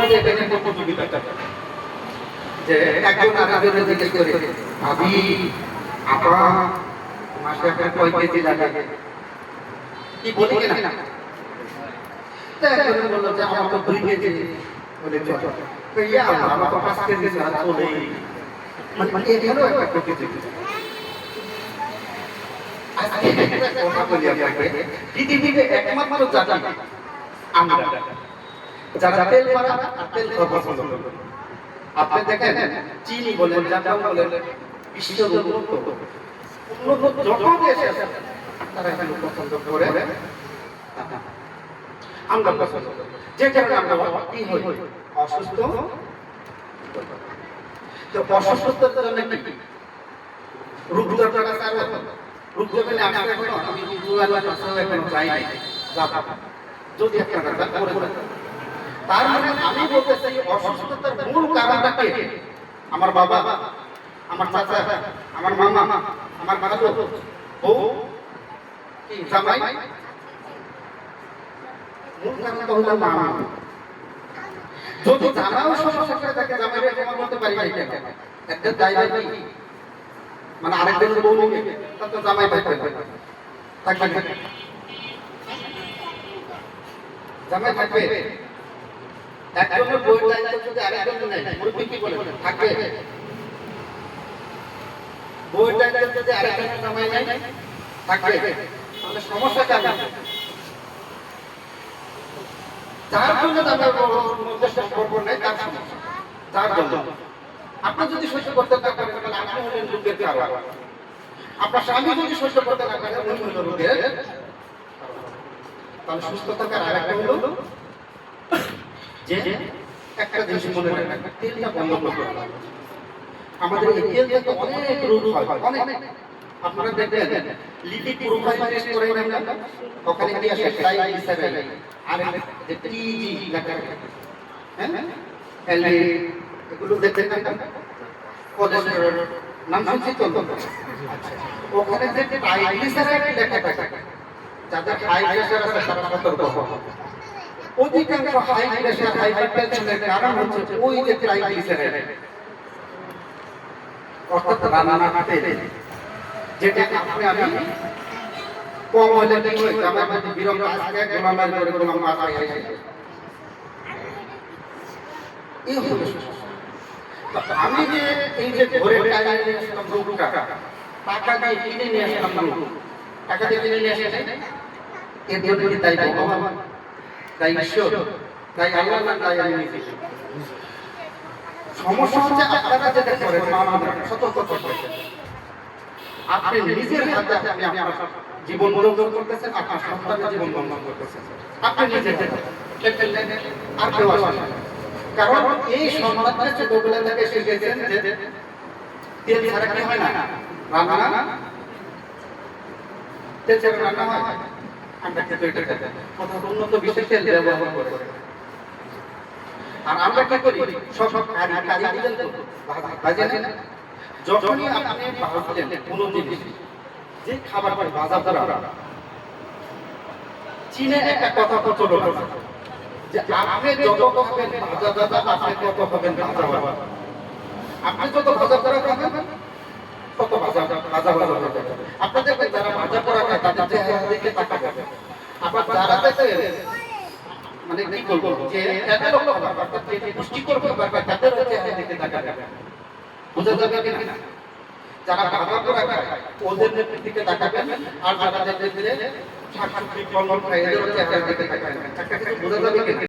মধ্যে এখানে প্রতিযোগিতা যে একজন আরেকজনের জিজ্ঞেস করে ভাবি আপা মাসে আপনার কয় কেজি লাগে কি বলি কিনা একজন বললো যে আমার তো 2 কেজি বলে চল তো ইয়া আমার তো 5 কেজি ছাড়া চলে মানে এখানেও একটা প্রতিযোগিতা আজকে একটা কথা বলি আপনাকে পৃথিবীতে একমাত্র জাতি আমরা যারা তেল মারা আর তেল খাওয়া পছন্দ করে আপনি দেখেন চিনি বলেন জাপান বলেন বিশ্বের উন্নত যত দেশ আছে তারা এখানে পছন্দ করে আমরা পছন্দ করি যে কারণে আমরা কি হই অসুস্থ তো অসুস্থতার জন্য কি রোগ দরকার আছে রোগ যখন আসে এখনো আমি দুয়ালা কাছেও এখনো যাই নাই যাব যদি আপনারা করে তার মানে আমি বলতেছি অসুস্থতার মূল কারণটা কি আমার বাবা আমার চাচা আমার মামা আমার খালু বউ কি জামাই মূল কারণটা হলো মা যদি জামাইও সমস্যা করে থাকে জামাইকে ক্ষমা করতে পারি না কেন একটা দায়িত্ব কি মানে আরেকজন বউ নিবে তার তো জামাই থাকবে জামাই থাকবে একজনের বউর দায়িত্ব যদি আরেকজন নেয় মুরব্বি কি বলে থাকবে বউর দায়িত্ব যদি আরেকজন জামাই নেয় থাকবে তাহলে সমস্যা কেন যার জন্য তাদের মধ্যে সম্পর্ক নেই তার সমস্যা যার জন্য আপনি যদি সহ্য করতে না পারেন তাহলে আপনি হলেন রোগের কারণ আপনার স্বামী যদি সহ্য করতে না পারে উনি হলেন রোগের তাহলে সুস্থ থাকার আরেকটা হলো যে একটা জিনিস মনে রাখবেন তেলটা বন্ধ করতে হবে আমাদের এই তেল থেকে অনেক রোগ হয় অনেক আপনারা দেখবেন লিপিড প্রোফাইল টেস্ট করে নেন ওখানে কি আসে ট্রাইগ্লিসারাইড আর যে টিজি লেখা হ্যাঁ এলডি এগুলো দেখতে না কোলেস্টেরল নাম শুনছি তো আচ্ছা ওখানে যে ট্রাইগ্লিসারাইড লেখা থাকে যাদের হাই প্রেসার আছে তারা সতর্ক হবে অধিকাংশ হাই প্রেসার হাই টেনশনের কারণ হচ্ছে ওই যে ট্রাইগ্লিসারাইড অর্থাৎ রান্না তেল যেটা আপনি আমি কম হলে কি হয় আমার মধ্যে বিরক্ত আজকে গোলাম করে গোলাম মাথা খাই এই হলো আমি যে এই যে ঘরে টাকা নিয়ে আসলাম টাকা দিয়ে কিনে নিয়ে আসলাম টাকা দিয়ে কিনে নিয়ে আসে এর জন্য কি তাই ভগবান তাই ঈশ্বর তাই আল্লাহ না তাই আমি নিজে সমস্যা হচ্ছে আপনারা যেটা করেন আমাদের সতর্ক করতে আপনি নিজের হাতে আপনি আপনার জীবন বন্ধন করতেছেন আপনার সন্তানের জীবন বন্ধন করতেছেন আপনি নিজে আর কেউ আসে কারণ এই সন্তানের যে দোগলা থেকে শিখেছেন যে তেল ছাড়া কি হয় না রান্না তেল ছাড়া রান্না হয় আমরা কিন্তু এটা কত উন্নত বিশেষ তেল ব্যবহার করে আর আমরা কি করি সব কারি দিলেন তো ভাজেন যখনই আপনি ভাজলেন কোনো জিনিস যে খাবার ভাজা করা চীনে একটা কথা প্রচলন আছে যে আপনি যত খাবেন ভাজা আপনি কত খাবেন ভাজা আপনি যত ভাজা করা খাবেন তত ভাজা আপনাদের যারা ভাজা করা খায় তাদের চেহারা দেখে তাকাবেন আবার যারা মানে কি বলবো যে তাদের অর্থাৎ পুষ্টিকর খাবার তাদের চেহারা দেখে তাকাবেন বোঝা যাবে কিনা যারা ভাজা করা খায় ওদের দিকে তাকাবেন আর যারা শাক সবজি ফল খায় এদের চেহারা দেখে তাকাবেন একটা কিছু বোঝা যাবে কিনা